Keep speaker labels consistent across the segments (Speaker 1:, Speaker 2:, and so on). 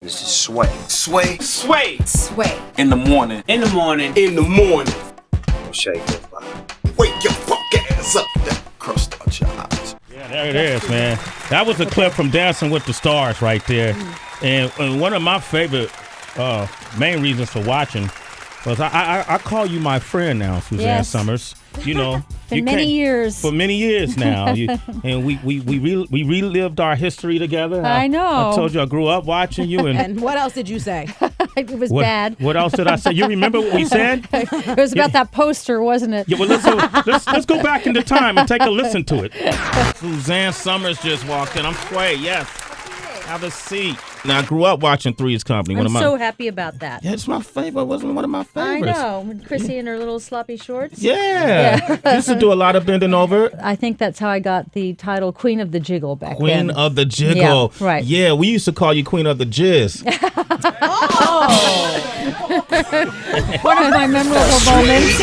Speaker 1: This is Sway.
Speaker 2: Sway.
Speaker 3: Sway.
Speaker 4: Sway.
Speaker 2: In the morning.
Speaker 3: In the morning.
Speaker 2: In the morning.
Speaker 1: Shake it, body.
Speaker 2: Wake your punk ass up. That crust out your eyes.
Speaker 5: Yeah, there it is, man. That was a clip from Dancing with the Stars right there. And one of my favorite main reasons for watching was I call you my friend now, Suzanne Somers. You know,
Speaker 4: For many years
Speaker 5: now. And we relived our history together.
Speaker 4: I know.
Speaker 5: I told you I grew up watching you.
Speaker 6: And what else did you say?
Speaker 4: It was bad.
Speaker 5: What else did I say? You remember what we said?
Speaker 4: It was about that poster, wasn't it?
Speaker 5: Yeah, well, let's go back into time and take a listen to it. Suzanne Somers just walked in. I'm Sway, yes. Have a seat. Now, I grew up watching Three's Company.
Speaker 4: I'm so happy about that.
Speaker 5: Yeah, it's my favorite. It wasn't one of my favorites.
Speaker 4: I know. When Chrissy in her little sloppy shorts.
Speaker 5: Yeah. Used to do a lot of bending over.
Speaker 4: I think that's how I got the title Queen of the Jiggle back then.
Speaker 5: Queen of the Jiggle.
Speaker 4: Yeah, right.
Speaker 5: Yeah, we used to call you Queen of the Jizz.
Speaker 4: One of my memorable moments.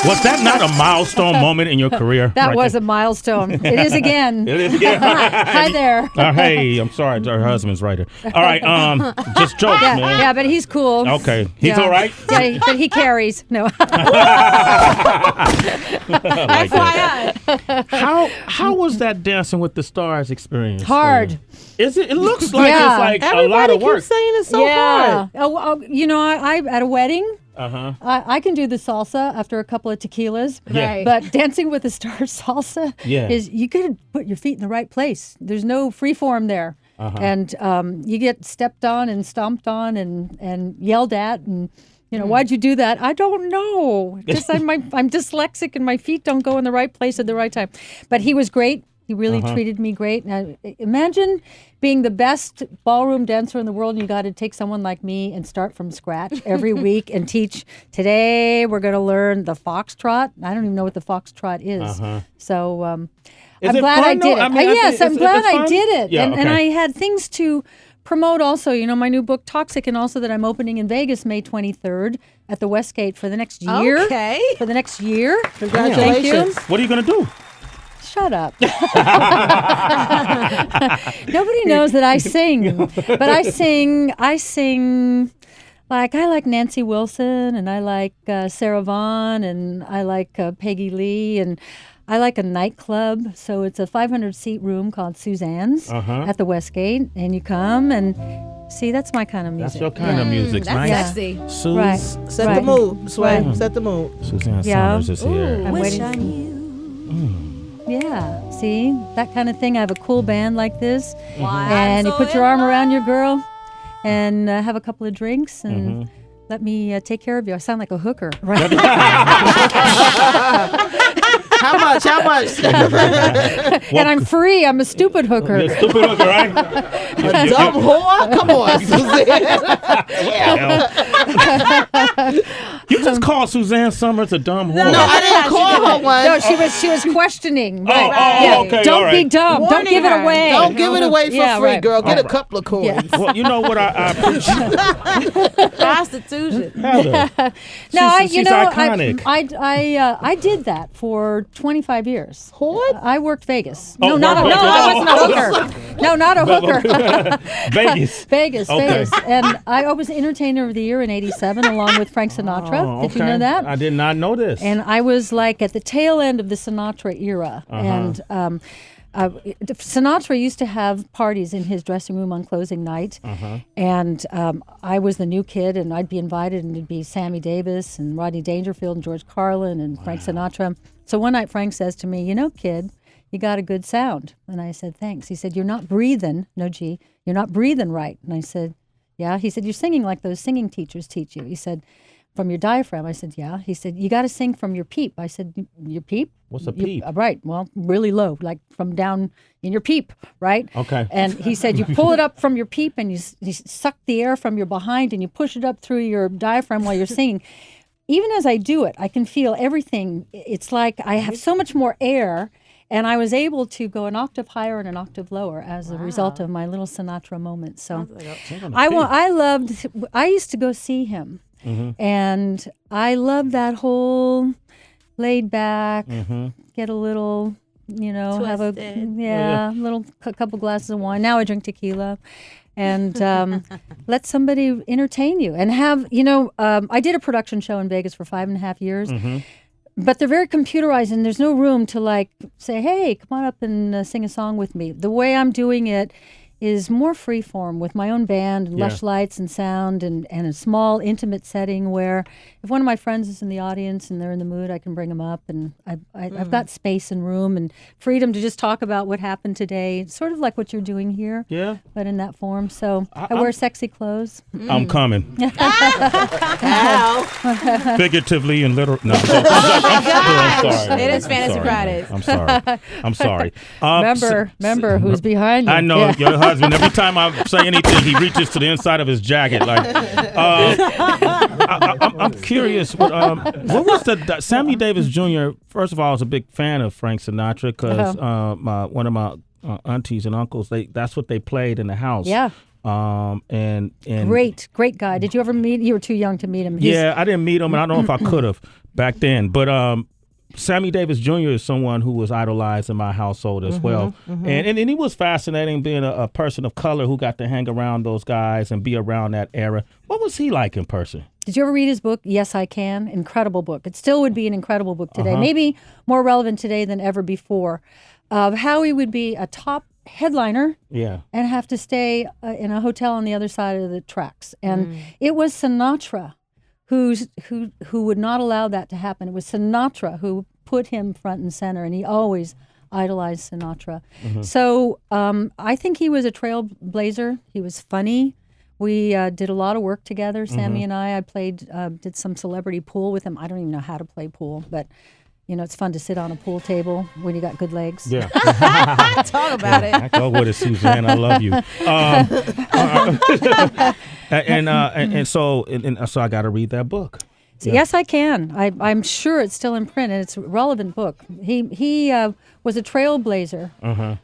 Speaker 5: Was that not a milestone moment in your career?
Speaker 4: That
Speaker 5: right
Speaker 4: was
Speaker 5: there?
Speaker 4: a milestone. It is again.
Speaker 5: It is again.
Speaker 4: Hi there.
Speaker 5: Hey, I'm sorry. Her husband's right here. All right, just jokes, man.
Speaker 4: Yeah, but he's cool.
Speaker 5: Okay. He's all right?
Speaker 4: Yeah, but he carries. No.
Speaker 5: FYI. How was that Dancing with the Stars experience?
Speaker 4: Hard.
Speaker 5: Is it? It looks like it's like a lot of work.
Speaker 6: Everybody keeps saying it's so hard.
Speaker 4: You know, I at a wedding,
Speaker 5: Uh-huh.
Speaker 4: I can do the salsa after a couple of tequilas.
Speaker 5: Yeah.
Speaker 6: Right.
Speaker 4: But Dancing with the Stars salsa
Speaker 5: Yeah.
Speaker 4: is you got to put your feet in the right place. There's no free form there.
Speaker 5: Uh-huh.
Speaker 4: And you get stepped on and stomped on and yelled at and you know, why'd you do that? I don't know. Just I'm dyslexic and my feet don't go in the right place at the right time. But he was great. He really treated me great. Now, imagine being the best ballroom dancer in the world and you got to take someone like me and start from scratch every week and teach. Today we're going to learn the foxtrot. I don't even know what the foxtrot is. So I'm glad I did it.
Speaker 5: I mean,
Speaker 4: yes, I'm glad I did it.
Speaker 5: Yeah,
Speaker 4: and I had things to promote also, you know, my new book, Toxic, and also that I'm opening in Vegas May 23rd at the Westgate for the next year.
Speaker 6: Okay.
Speaker 4: For the next year.
Speaker 6: Congratulations.
Speaker 4: Thank you.
Speaker 5: What are you going to do?
Speaker 4: Shut up. Nobody knows that I sing, but I sing like I like Nancy Wilson and I like Sarah Vaughan and I like Peggy Lee and I like a nightclub. So it's a 500-seat room called Suzanne's at the Westgate, and you come and see. That's my kind of music.
Speaker 5: That's your kind of music,
Speaker 6: That's
Speaker 5: nice.
Speaker 6: sexy.
Speaker 4: Right.
Speaker 6: Set the mood, Sway. Set the mood.
Speaker 5: Suzanne
Speaker 4: Yeah.
Speaker 5: Somers is here.
Speaker 4: I'm waiting. Yeah, see, that kind of thing. I have a cool band like this, and you put your arm around your girl, and have a couple of drinks, and let me take care of you. I sound like a hooker, right?
Speaker 6: How much?
Speaker 4: And I'm free. I'm a stupid hooker.
Speaker 5: You're a stupid hooker, right?
Speaker 6: A dumb whore? Come on, Suzanne.
Speaker 5: You just called Suzanne Somers a dumb whore.
Speaker 6: No, I didn't call her one.
Speaker 4: No, she was questioning.
Speaker 5: Oh, okay,
Speaker 4: Don't
Speaker 5: all right.
Speaker 4: be dumb. Don't give it away.
Speaker 6: Don't give it away for free,
Speaker 4: right.
Speaker 6: girl. Get a couple of coins.
Speaker 5: Well, you know what I appreciate?
Speaker 6: Prostitution.
Speaker 5: Heather.
Speaker 4: No,
Speaker 5: She's iconic.
Speaker 4: I did that for 25 years.
Speaker 6: What?
Speaker 4: I worked Vegas.
Speaker 5: Oh,
Speaker 4: I wasn't a hooker. No, not a hooker.
Speaker 5: Vegas.
Speaker 4: Vegas.
Speaker 5: Okay.
Speaker 4: And I was Entertainer of the Year in '87 along with Frank Sinatra.
Speaker 5: Oh,
Speaker 4: Did you know that?
Speaker 5: I did not know this.
Speaker 4: And I was like at the tail end of the Sinatra era. And Sinatra used to have parties in his dressing room on closing night. And I was the new kid, and I'd be invited, and it'd be Sammy Davis and Rodney Dangerfield and George Carlin and Frank Sinatra. So one night Frank says to me, you know, kid, you got a good sound. And I said, thanks. He said, you're not breathing, no G, you're not breathing right. And I said, yeah. He said, you're singing like those singing teachers teach you. He said, from your diaphragm. I said, yeah. He said, you got to sing from your peep. I said, your peep?
Speaker 5: What's a peep?
Speaker 4: Right. Well, really low, like from down in your peep, right?
Speaker 5: Okay.
Speaker 4: And he said, you pull it up from your peep and you suck the air from your behind and you push it up through your diaphragm while you're singing. Even as I do it, I can feel everything. It's like I have so much more air, and I was able to go an octave higher and an octave lower as a result of my little Sinatra moment. So I used to go see him. And I love that whole laid back, get a little, you know, have a
Speaker 6: Twisted.
Speaker 4: little couple glasses of wine. Now I drink tequila. and let somebody entertain you and have, I did a production show in Vegas for 5.5 years. But they're very computerized, and there's no room to say, hey, come on up and sing a song with me. The way I'm doing it is more free form with my own band and lush lights and sound and a small intimate setting where if one of my friends is in the audience and they're in the mood, I can bring them up, and I've got space and room and freedom to just talk about what happened today. It's sort of like what you're doing here, but in that form. So I wear sexy clothes.
Speaker 5: I'm coming. Figuratively and literally. No, I'm sorry.
Speaker 6: It is Fantasy Fridays.
Speaker 5: I'm sorry.
Speaker 4: Remember who's behind you.
Speaker 5: I know your husband. Every time I say anything, he reaches to the inside of his jacket. I'm curious. What was the Sammy Davis Jr.? First of all, I was a big fan of Frank Sinatra because one of my aunties and uncles, that's what they played in the house.
Speaker 4: Yeah.
Speaker 5: And
Speaker 4: great guy. Did you ever meet? You were too young to meet him.
Speaker 5: I didn't meet him, and I don't know if I could have back then. But Sammy Davis Jr. is someone who was idolized in my household as well. And he was fascinating being a person of color who got to hang around those guys and be around that era. What was he like in person?
Speaker 4: Did you ever read his book, Yes, I Can? Incredible book. It still would be an incredible book today. Maybe more relevant today than ever before. Of how he would be a top headliner and have to stay in a hotel on the other side of the tracks. And it was Sinatra who would not allow that to happen. It was Sinatra who put him front and center, and he always idolized Sinatra. So I think he was a trailblazer. He was funny. We did a lot of work together, Sammy and I. I did some celebrity pool with him. I don't even know how to play pool, but it's fun to sit on a pool table when you got good legs.
Speaker 5: Yeah.
Speaker 6: Talk about it.
Speaker 5: Go with it, Suzanne. I love you. So I got to read that book.
Speaker 4: So yes, I can. I'm sure it's still in print, and it's a relevant book. He was a trailblazer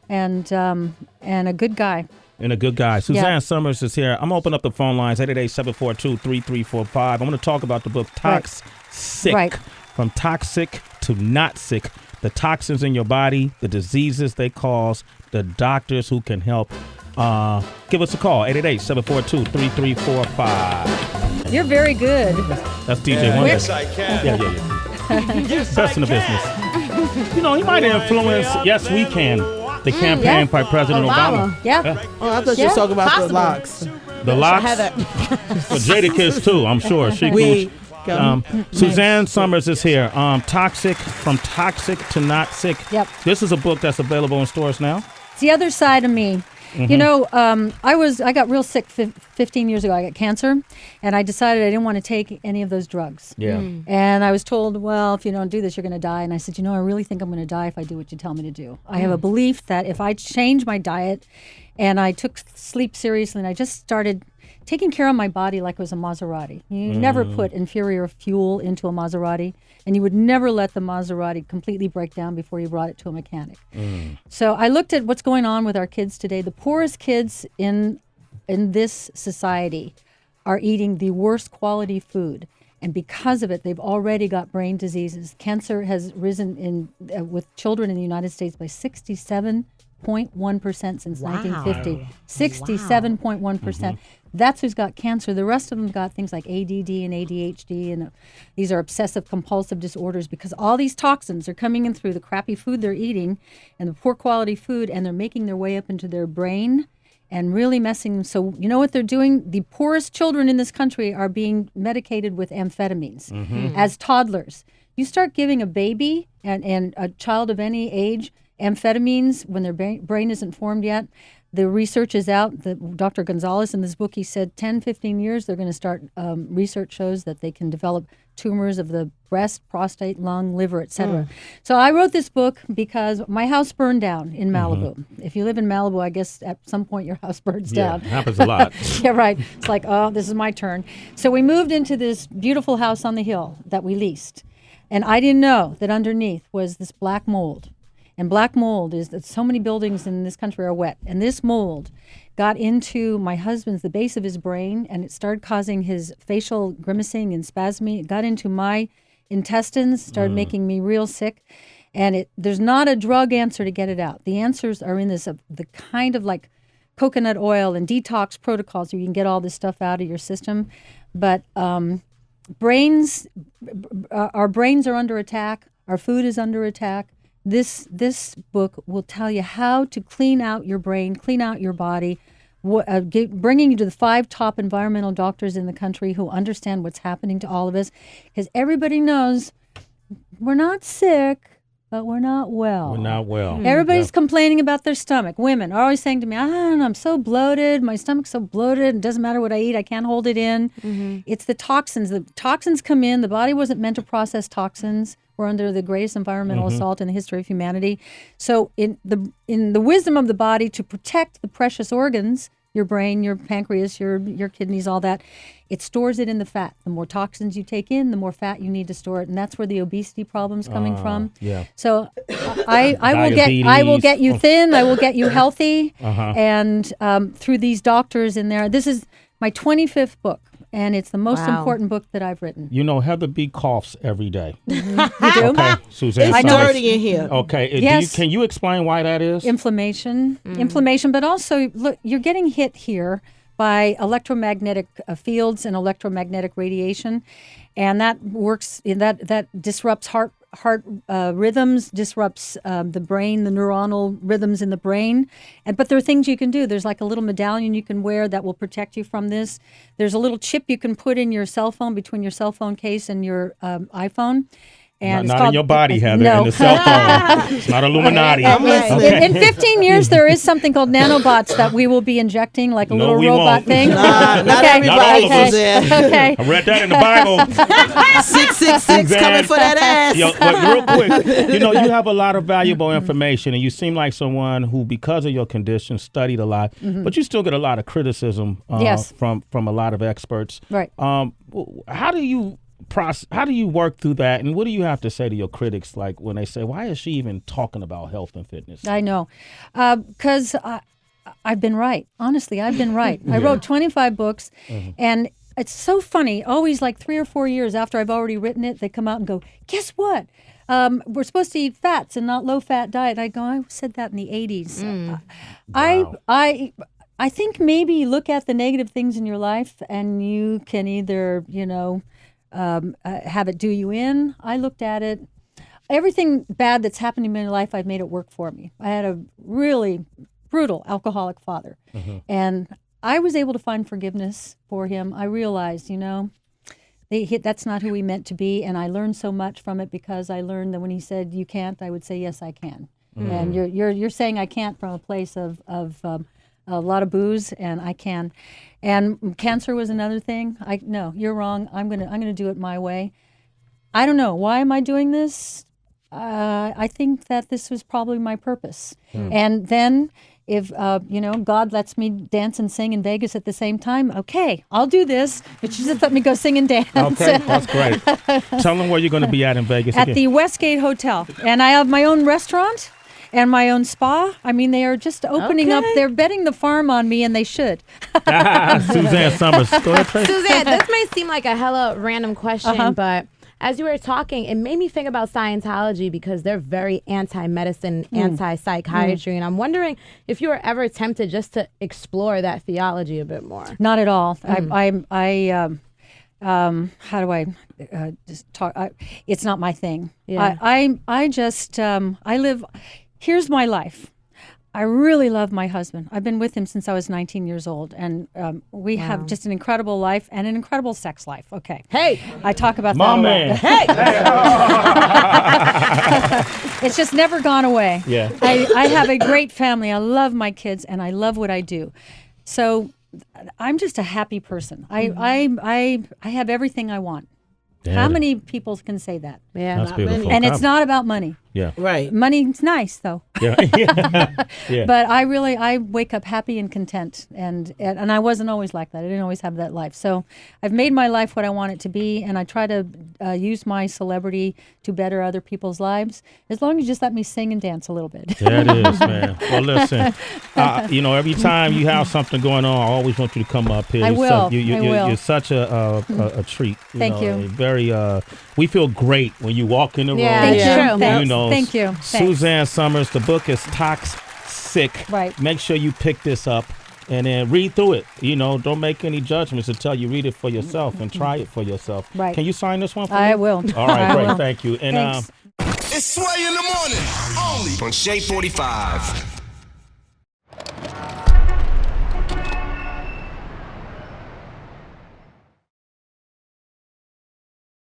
Speaker 4: and a good guy.
Speaker 5: And a good guy. Suzanne Somers is here. I'm going to open up the phone lines, 888-742-3345. I'm going to talk about the book Toxic.
Speaker 4: Right.
Speaker 5: From toxic to not sick. The toxins in your body, the diseases they cause, the doctors who can help. Give us a call, 888-742-3345.
Speaker 4: You're very good.
Speaker 5: That's DJ Wonder.
Speaker 2: Yes, I can.
Speaker 5: Yeah. Best in the business. He might influence Yes We Can, the campaign by President Obama.
Speaker 4: Yeah.
Speaker 6: Oh, I thought you were talking about
Speaker 4: Possible.
Speaker 6: the locks.
Speaker 5: The locks? For Jada Kiss, too, I'm sure. Suzanne Somers is here. Toxic, from toxic to not sick.
Speaker 4: Yep.
Speaker 5: This is a book that's available in stores now.
Speaker 4: It's the other side of me. I got real sick 15 years ago. I got cancer, and I decided I didn't want to take any of those drugs.
Speaker 5: Yeah.
Speaker 4: And I was told, well, if you don't do this, you're going to die. And I said, I really think I'm going to die if I do what you tell me to do. I have a belief that if I change my diet and I took sleep seriously and I just started taking care of my body like it was a Maserati. You never put inferior fuel into a Maserati, and you would never let the Maserati completely break down before you brought it to a mechanic. So I looked at what's going on with our kids today. The poorest kids in this society are eating the worst quality food, and because of it, they've already got brain diseases. Cancer has risen with children in the United States by 67.1% since 1950. 67.1%. That's who's got cancer. The rest of them got things like ADD and ADHD, and these are obsessive compulsive disorders because all these toxins are coming in through the crappy food they're eating and the poor quality food, and they're making their way up into their brain and really messing them. So you know what they're doing? The poorest children in this country are being medicated with amphetamines as toddlers. You start giving a baby and a child of any age amphetamines when their brain isn't formed yet. The research is out. Dr. Gonzalez in this book, he said 10, 15 years, they're going to start, research shows that they can develop tumors of the breast, prostate, lung, liver, etc. So I wrote this book because my house burned down in Malibu. If you live in Malibu, I guess at some point your house burns down.
Speaker 5: Yeah, happens a lot.
Speaker 4: Yeah, right. It's like, oh, this is my turn. So we moved into this beautiful house on the hill that we leased. And I didn't know that underneath was this black mold. And black mold is that so many buildings in this country are wet. And this mold got into my husband's, the base of his brain, and it started causing his facial grimacing and spasming. It got into my intestines, started making me real sick. And there's not a drug answer to get it out. The answers are in this, the kind of like coconut oil and detox protocols so you can get all this stuff out of your system. But our brains are under attack. Our food is under attack. This book will tell you how to clean out your brain, clean out your body, bringing you to the 5 top environmental doctors in the country who understand what's happening to all of us. Because everybody knows we're not sick, but we're not well.
Speaker 5: We're not well.
Speaker 4: Everybody's complaining about their stomach. Women are always saying to me, I don't know, I'm so bloated. My stomach's so bloated. It doesn't matter what I eat. I can't hold it in. It's the toxins. The toxins come in. The body wasn't meant to process toxins. We're under the greatest environmental assault in the history of humanity. So in the wisdom of the body to protect the precious organs, your brain, your pancreas, your kidneys, all that, it stores it in the fat. The more toxins you take in, the more fat you need to store it, and that's where the obesity problem's coming from.
Speaker 5: Yeah.
Speaker 4: So I will get you thin. I will get you healthy, and through these doctors in there. This is my 25th book, and it's the most important book that I've written.
Speaker 5: You know, Heather B coughs every day.
Speaker 4: You do?
Speaker 5: Okay, Suzanne.
Speaker 6: It's dirty in here.
Speaker 5: Okay.
Speaker 4: Yes.
Speaker 5: Can you explain why that is?
Speaker 4: Inflammation, but also look, you're getting hit here by electromagnetic fields and electromagnetic radiation, and that works. That disrupts heart rhythms, disrupts the brain, the neuronal rhythms in the brain. But there are things you can do. There's like a little medallion you can wear that will protect you from this. There's a little chip you can put in your cell phone, between your cell phone case and your iPhone. And
Speaker 5: not in your body, Heather.
Speaker 4: No.
Speaker 5: In the cell phone. It's not Illuminati.
Speaker 4: In 15 years, there is something called nanobots that we will be injecting, like a little robot
Speaker 5: won't.
Speaker 4: thing.
Speaker 6: Not everybody,
Speaker 5: Not all of us.
Speaker 6: Suzanne.
Speaker 4: Okay.
Speaker 5: I read that in the Bible.
Speaker 6: 666 coming for that ass.
Speaker 5: Yo, real quick, you know, you have a lot of valuable information, and you seem like someone who, because of your condition, studied a lot, but you still get a lot of criticism from a lot of experts.
Speaker 4: Right.
Speaker 5: How do you work through that, and what do you have to say to your critics, like when they say, why is she even talking about health and fitness?
Speaker 4: I know, because I've been right. Honestly, I've been right. I wrote 25 books, and it's so funny. Always like 3 or 4 years after I've already written it, they come out and go, guess what? We're supposed to eat fats and not low-fat diet. I go, I said that in the 80s.
Speaker 5: Wow.
Speaker 4: I think maybe you look at the negative things in your life, and you can either, have it do you in. I looked at it. Everything bad that's happened to me in my life, I've made it work for me. I had a really brutal alcoholic father, and I was able to find forgiveness for him. I realized, that's not who he meant to be, and I learned so much from it, because I learned that when he said you can't, I would say yes, I can. And you're saying I can't from a place of a lot of booze, and I can. And cancer was another thing. No, you're wrong. I'm gonna do it my way. I don't know. Why am I doing this? I think that this was probably my purpose. And then if God lets me dance and sing in Vegas at the same time, okay, I'll do this. But you just let me go sing and dance.
Speaker 5: Okay, that's great. Tell them where you're going to be at in Vegas
Speaker 4: at
Speaker 5: again.
Speaker 4: the Westgate Hotel, and I have my own restaurant and my own spa. I mean, they are just opening up. They're betting the farm on me, and they should.
Speaker 5: Suzanne Somers. Go ahead, Trey.
Speaker 6: Suzanne, this may seem like a hella random question, but as you were talking, it made me think about Scientology, because they're very anti-medicine, anti-psychiatry, and I'm wondering if you were ever tempted just to explore that theology a bit more.
Speaker 4: Not at all. How do I just talk? It's not my thing.
Speaker 6: Yeah.
Speaker 4: I live. Here's my life. I really love my husband. I've been with him since I was 19 years old, and we have just an incredible life and an incredible sex life. Okay.
Speaker 6: Hey,
Speaker 4: I talk about
Speaker 5: My
Speaker 4: that.
Speaker 5: man.
Speaker 6: Hey.
Speaker 4: It's just never gone away.
Speaker 5: Yeah.
Speaker 4: I have a great family. I love my kids, and I love what I do. So I'm just a happy person. I have everything I want.
Speaker 5: Damn
Speaker 4: How
Speaker 5: it.
Speaker 4: many people can say that?
Speaker 6: Yeah.
Speaker 5: That's beautiful.
Speaker 4: And it's not about money.
Speaker 5: Yeah.
Speaker 6: Right.
Speaker 4: Money's nice, though.
Speaker 5: Yeah. Yeah.
Speaker 4: But I wake up happy and content, and I wasn't always like that. I didn't always have that life. So I've made my life what I want it to be, and I try to use my celebrity to better other people's lives, as long as you just let me sing and dance a little bit.
Speaker 5: There it is, man. Well, listen, every time you have something going on, I always want you to come up here.
Speaker 4: I will.
Speaker 5: You're such a treat.
Speaker 4: Thank you.
Speaker 5: We feel great when you walk in the room.
Speaker 4: Thank you.
Speaker 6: True.
Speaker 4: Thank you.
Speaker 5: Suzanne Somers, the book is Toxic.
Speaker 4: Right.
Speaker 5: Make sure you pick this up. and then read through it. You know, don't make any judgments until you read it for yourself and try it for yourself.
Speaker 4: Right.
Speaker 5: Can you sign this one for me?
Speaker 4: I will.
Speaker 5: All right,
Speaker 4: I
Speaker 5: great.
Speaker 4: will.
Speaker 5: Thank you. And
Speaker 4: Thanks.
Speaker 2: It's Sway in the morning, only on Shea 45.